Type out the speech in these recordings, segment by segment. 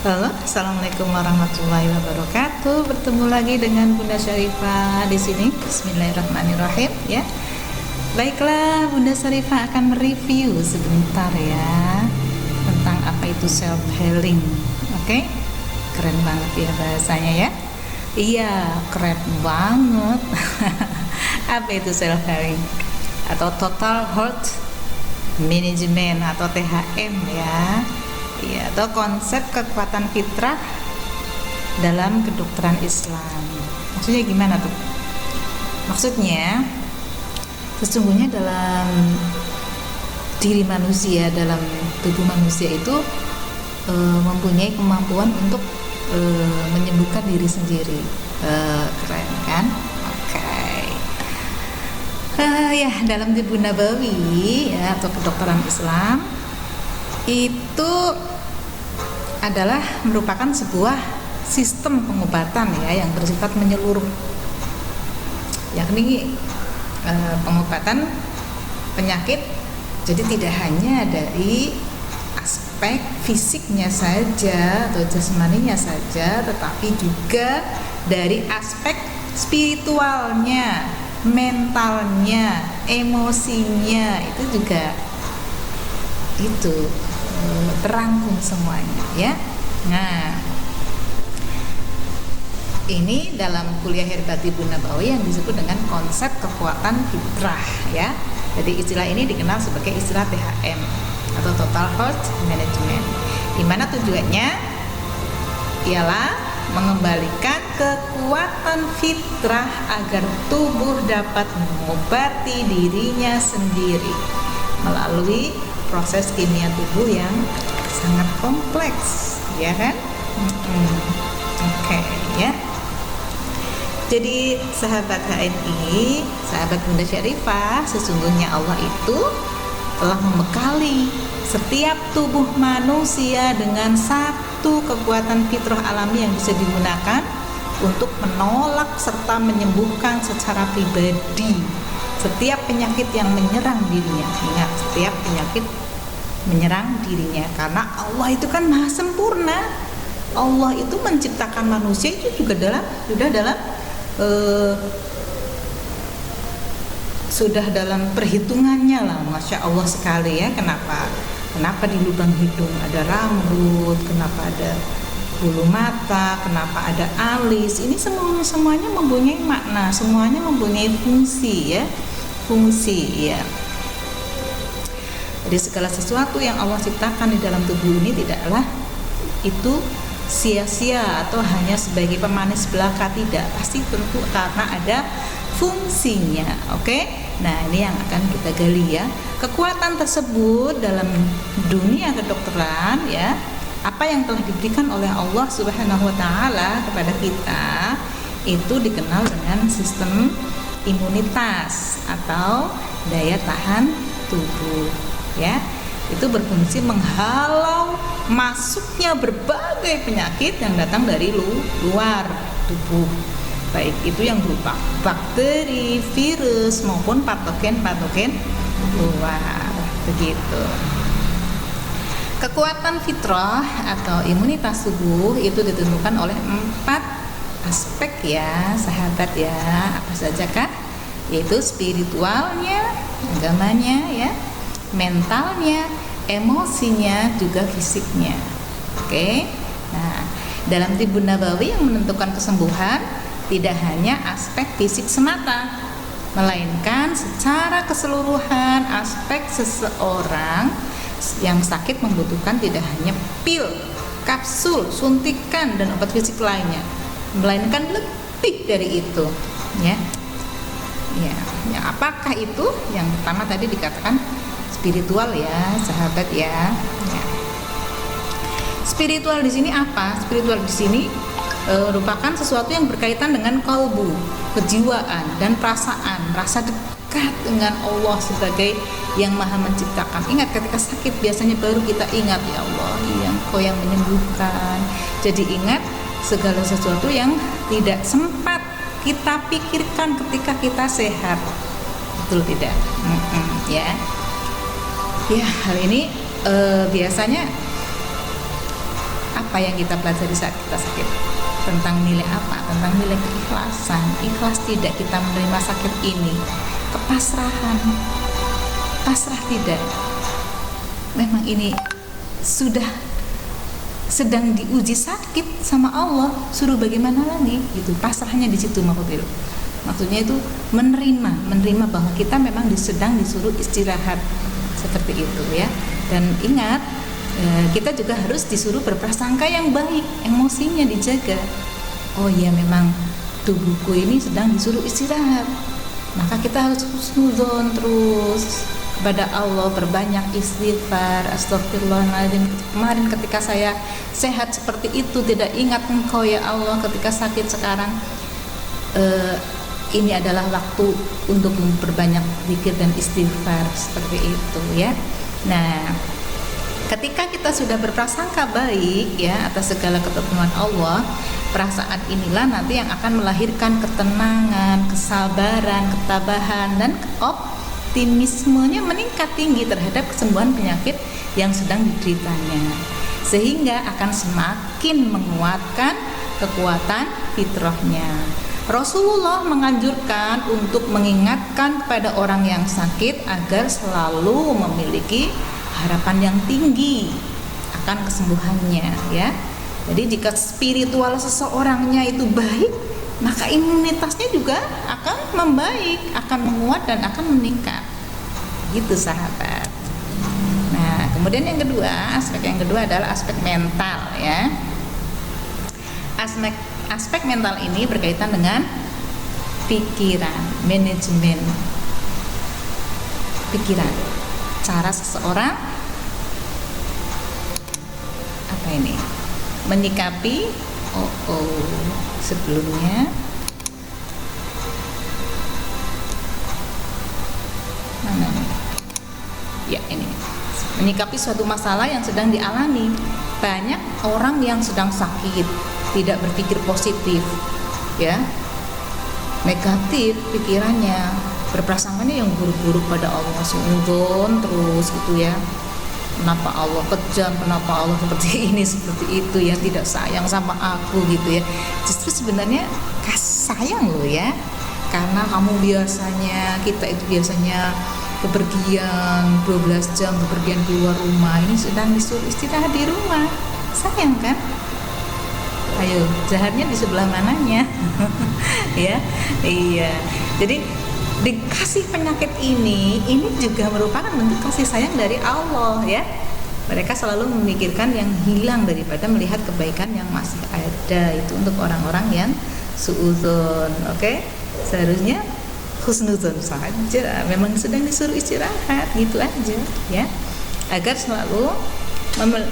Halo, assalamualaikum warahmatullahi wabarakatuh. Bertemu lagi dengan Bunda Syarifah di sini. Bismillahirrahmanirrahim. Ya, baiklah, Bunda Syarifah akan mereview sebentar ya tentang apa itu self healing. Oke, keren banget ya bahasanya ya. Iya, keren banget. Apa itu self healing atau total health management atau THM ya? Iya, atau konsep kekuatan fitrah dalam kedokteran Islam. Maksudnya gimana tuh? Maksudnya sesungguhnya dalam diri manusia, dalam tubuh manusia itu mempunyai kemampuan untuk menyembuhkan diri sendiri. Keren kan? Oke. Ya, dalam tibu nabawi ya, atau kedokteran Islam itu adalah merupakan sebuah sistem pengobatan ya yang bersifat menyeluruh, yakni pengobatan penyakit. Jadi tidak hanya dari aspek fisiknya saja atau jasmaninya saja, tetapi juga dari aspek spiritualnya, mentalnya, emosinya, itu juga itu terangkum semuanya ya. Nah, ini dalam kuliah Herbati Nabawi yang disebut dengan konsep kekuatan fitrah ya. Jadi istilah ini dikenal sebagai istilah THM atau Total Health Management, di mana tujuannya ialah mengembalikan kekuatan fitrah agar tubuh dapat mengobati dirinya sendiri melalui proses kimia tubuh yang sangat kompleks, ya kan? Oke, ya. Jadi sahabat HNI, sahabat Bunda Syarifah, sesungguhnya Allah itu telah membekali setiap tubuh manusia dengan satu kekuatan fitrah alami yang bisa digunakan untuk menolak serta menyembuhkan secara pribadi setiap penyakit yang menyerang dirinya. Ingat, setiap penyakit menyerang dirinya, karena Allah itu kan maha sempurna. Allah itu menciptakan manusia itu juga sudah dalam perhitungannya lah, masya Allah sekali ya. Kenapa di lubang hidung ada rambut, kenapa ada bulu mata, kenapa ada alis? Ini semuanya mempunyai makna, semuanya mempunyai fungsi ya. Jadi segala sesuatu yang Allah ciptakan di dalam tubuh ini tidaklah itu sia-sia atau hanya sebagai pemanis belaka, tidak, pasti tentu karena ada fungsinya. Oke? Nah, ini yang akan kita gali ya. Kekuatan tersebut dalam dunia kedokteran ya, apa yang telah diberikan oleh Allah Subhanahu wa taala kepada kita itu dikenal dengan sistem imunitas atau daya tahan tubuh ya. Itu berfungsi menghalau masuknya berbagai penyakit yang datang dari luar tubuh, baik itu yang berupa bakteri, virus maupun patogen luar, begitu. Kekuatan fitrah atau imunitas tubuh itu ditentukan oleh 4 aspek ya sahabat ya. Apa saja kah? Yaitu spiritualnya, agamanya ya, mentalnya, emosinya, juga fisiknya. Oke. Nah, dalam Tibbun Nabawi yang menentukan kesembuhan tidak hanya aspek fisik semata, melainkan secara keseluruhan aspek seseorang yang sakit membutuhkan tidak hanya pil, kapsul, suntikan dan obat fisik lainnya, melainkan lebih dari itu ya. Ya, apakah itu? Yang pertama tadi dikatakan spiritual ya, sahabat ya. Spiritual di sini apa? Spiritual di sini merupakan sesuatu yang berkaitan dengan kalbu, kejiwaan dan perasaan, rasa dekat dengan Allah sebagai yang maha menciptakan. Ingat, ketika sakit biasanya baru kita ingat, ya Allah, yang Engkau yang menyembuhkan. Jadi ingat segala sesuatu yang tidak sempat kita pikirkan ketika kita sehat, betul tidak? Ya, hal ini biasanya apa apa yang kita pelajari saat kita sakit? Tentang nilai apa? Tentang nilai keikhlasan. Ikhlas tidak kita menerima sakit ini, kepasrahan, pasrah tidak. Memang ini sudah sedang diuji sakit sama Allah, suruh bagaimana lagi gitu. Pasrahnya di situ maksudnya itu menerima bahwa kita memang sedang disuruh istirahat seperti itu ya. Dan ingat, kita juga harus disuruh berprasangka yang baik, emosinya dijaga. Oh iya, memang tubuhku ini sedang disuruh istirahat, maka kita harus husnuzon terus kepada Allah, berbanyak istighfar, astagfirullahaladzim. Kemarin ketika saya sehat seperti itu tidak ingat Engkau ya Allah, ketika sakit sekarang ini adalah waktu untuk memperbanyak zikir dan istighfar seperti itu ya. Nah, ketika kita sudah berprasangka baik ya atas segala ketentuan Allah, perasaan inilah nanti yang akan melahirkan ketenangan, kesabaran, ketabahan, dan optimismenya meningkat tinggi terhadap kesembuhan penyakit yang sedang dideritanya, sehingga akan semakin menguatkan kekuatan fitrahnya. Rasulullah menganjurkan untuk mengingatkan kepada orang yang sakit agar selalu memiliki harapan yang tinggi akan kesembuhannya ya. Jadi jika spiritual seseorangnya itu baik, maka imunitasnya juga akan membaik, akan menguat dan akan meningkat. Gitu sahabat. Nah, kemudian aspek yang kedua adalah aspek mental ya. Aspek mental ini berkaitan dengan pikiran, manajemen pikiran, cara seseorang menyikapi sebelumnya mana nih? Ya, ini menyikapi suatu masalah yang sedang dialami. Banyak orang yang sedang sakit tidak berpikir positif ya, negatif pikirannya, berprasangkanya yang buruk-buruk pada Allah, suudzon terus gitu ya. Kenapa Allah kejam, kenapa Allah seperti ini, seperti itu ya, tidak sayang sama aku gitu ya. Justru sebenarnya sayang loh ya, karena kita itu biasanya bepergian 12 jam bepergian keluar rumah, ini sedang disuruh istirahat di rumah. Sayang kan? Ayo, jahatnya di sebelah mananya? Ya, iya. Jadi dikasih penyakit ini juga merupakan bentuk kasih sayang dari Allah ya. Mereka selalu memikirkan yang hilang daripada melihat kebaikan yang masih ada. Itu untuk orang-orang yang suudzon. Oke? Seharusnya husnuzon saja. Memang sedang disuruh istirahat gitu aja ya. Agar selalu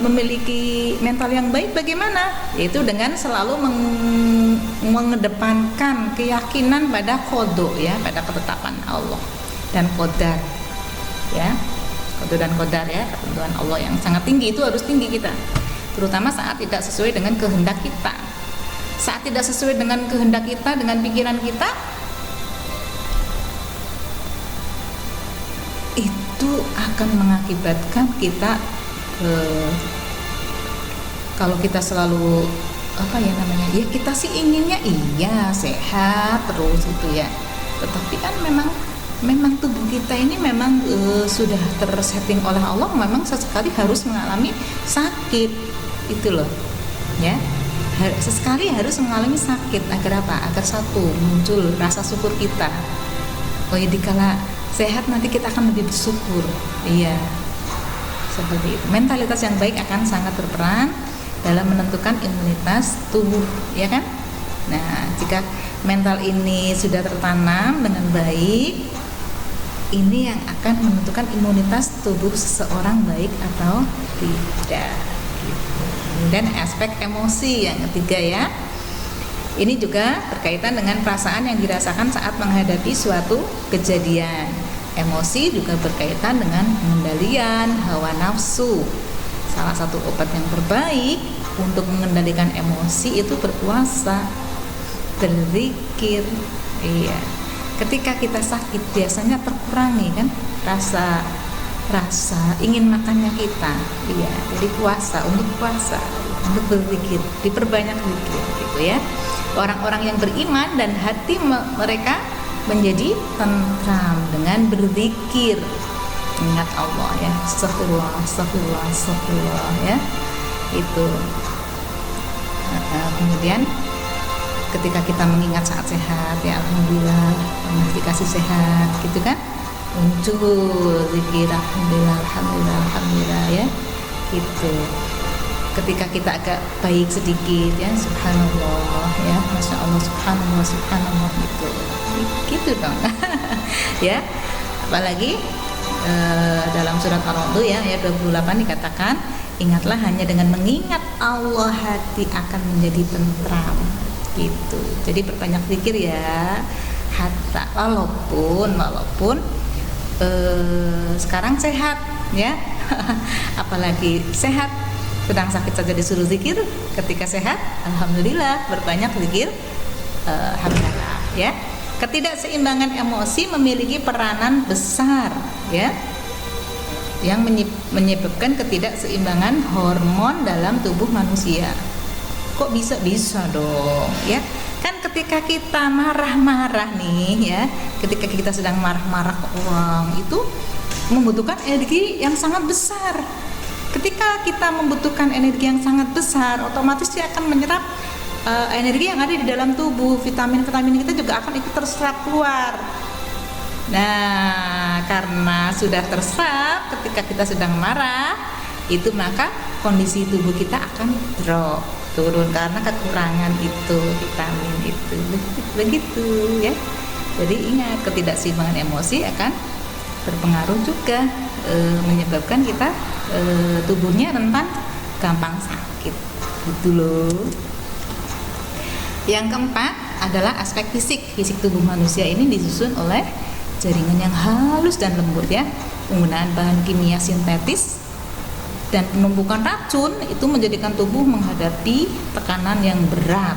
memiliki mental yang baik bagaimana? Yaitu dengan selalu mengedepankan keyakinan pada qada ya, pada ketetapan Allah dan qadar ya. Qada dan qadar ya, ketentuan Allah yang sangat tinggi, itu harus tinggi kita. Terutama saat tidak sesuai dengan kehendak kita. Saat tidak sesuai dengan kehendak kita, dengan pikiran kita, itu akan mengakibatkan kita kalau kita selalu ya kita sih inginnya sehat terus gitu ya, tetapi kan memang tubuh kita ini memang sudah tersetting oleh Allah, memang sesekali harus mengalami sakit itu loh ya. Sesekali harus mengalami sakit agar apa? Agar satu, muncul rasa syukur kita. Oh ya, dikala sehat nanti kita akan lebih bersyukur. Iya, seperti itu. Mentalitas yang baik akan sangat berperan dalam menentukan imunitas tubuh, ya kan? Nah, jika mental ini sudah tertanam dengan baik, ini yang akan menentukan imunitas tubuh seseorang baik atau tidak. Dan aspek emosi yang ketiga ya, ini juga berkaitan dengan perasaan yang dirasakan saat menghadapi suatu kejadian. Emosi juga berkaitan dengan pengendalian hawa nafsu. Salah satu obat yang terbaik untuk mengendalikan emosi itu berpuasa, berzikir. Iya. Ketika kita sakit biasanya terkurangi kan rasa rasa ingin makannya kita. Iya, jadi untuk puasa, untuk berzikir, diperbanyak zikir gitu ya. Orang-orang yang beriman dan hati mereka menjadi tentram dengan berzikir, ingat Allah ya. Astagfirullah, astagfirullah, astagfirullah ya. Itu. Kemudian ketika kita mengingat saat sehat ya, alhamdulillah dikasih sehat gitu kan, muncul zikir alhamdulillah, alhamdulillah, alhamdulillah ya gitu. Ketika kita agak baik sedikit ya, subhanallah ya, masya Allah, subhanallah, subhanallah gitu dong ya. Apalagi dalam surat Ar-Ra'd ya ayat 28 dikatakan, ingatlah hanya dengan mengingat Allah hati akan menjadi tentram gitu. Jadi perbanyak zikir ya, hatta walaupun sekarang sehat ya apalagi sehat, sedang sakit saja disuruh zikir. Ketika sehat, alhamdulillah berbanyak zikir, alhamdulillah ya. Ketidakseimbangan emosi memiliki peranan besar ya, yang menyebabkan ketidakseimbangan hormon dalam tubuh manusia. Kok bisa dong ya? Kan ketika kita marah-marah nih ya, ketika kita sedang marah-marah ke orang, itu membutuhkan energi yang sangat besar. Ketika kita membutuhkan energi yang sangat besar, otomatis dia akan menyerap energi yang ada di dalam tubuh. Vitamin-vitamin kita juga akan ikut terserap keluar. Nah, karena sudah terserap ketika kita sedang marah, itu maka kondisi tubuh kita akan drop, turun karena kekurangan itu vitamin itu. Begitu ya. Jadi ingat, ketidakseimbangan emosi akan berpengaruh juga menyebabkan kita tubuhnya rentan gampang sakit gitu loh. Yang keempat adalah aspek fisik. Fisik tubuh manusia ini disusun oleh jaringan yang halus dan lembut ya. Penggunaan bahan kimia sintetis dan penumpukan racun itu menjadikan tubuh menghadapi tekanan yang berat.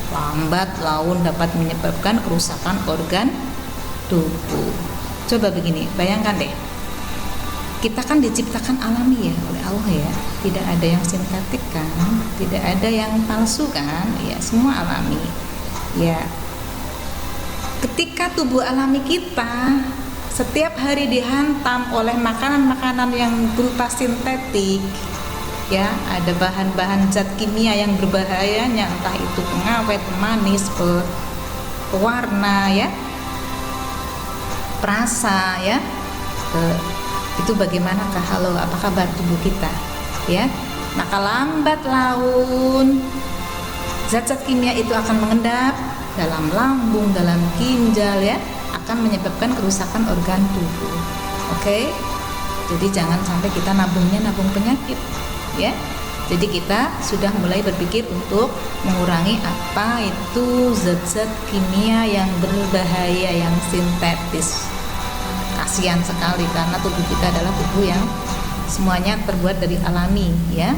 Lambat laun dapat menyebabkan kerusakan organ tubuh. Coba begini, bayangkan deh, kita kan diciptakan alami ya oleh Allah ya, tidak ada yang sintetik kan, tidak ada yang palsu kan, ya semua alami ya. Ketika tubuh alami kita setiap hari dihantam oleh makanan-makanan yang berupa sintetik ya, ada bahan-bahan zat kimia yang berbahayanya, entah itu pengawet, pemanis, pewarna ya, perasa ya, itu bagaimanakah halo apa kabar tubuh kita ya. Maka lambat laun zat-zat kimia itu akan mengendap dalam lambung, dalam ginjal ya, akan menyebabkan kerusakan organ tubuh. Oke? Jadi jangan sampai kita nabung penyakit ya. Jadi kita sudah mulai berpikir untuk mengurangi apa itu zat-zat kimia yang berbahaya, yang sintetis. Kasihan sekali karena tubuh kita adalah tubuh yang semuanya terbuat dari alami ya.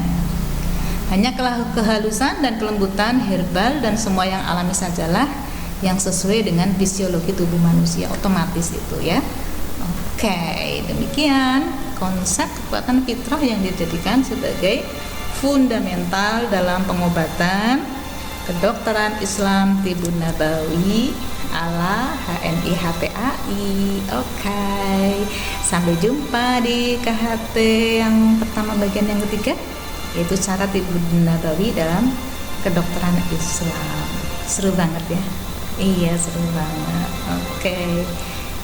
Hanya kehalusan dan kelembutan herbal dan semua yang alami sajalah yang sesuai dengan fisiologi tubuh manusia, otomatis itu ya. Oke, demikian konsep kekuatan fitrah yang dijadikan sebagai fundamental dalam pengobatan kedokteran Islam Tibun Nabawi ala HNI HPAI. Oke, sampai jumpa di KHT yang pertama bagian yang ketiga, yaitu cara Tibun Nabawi dalam kedokteran Islam. Seru banget ya. Iya, seru banget. Oke,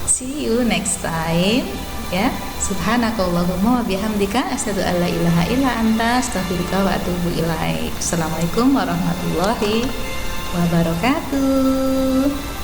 see you next time ya. Subhanakallahumma wa bihamdika asyhadu an la ilaha illa anta astaghfiruka wa atubu ilaik. Assalamualaikum warahmatullahi wabarakatuh.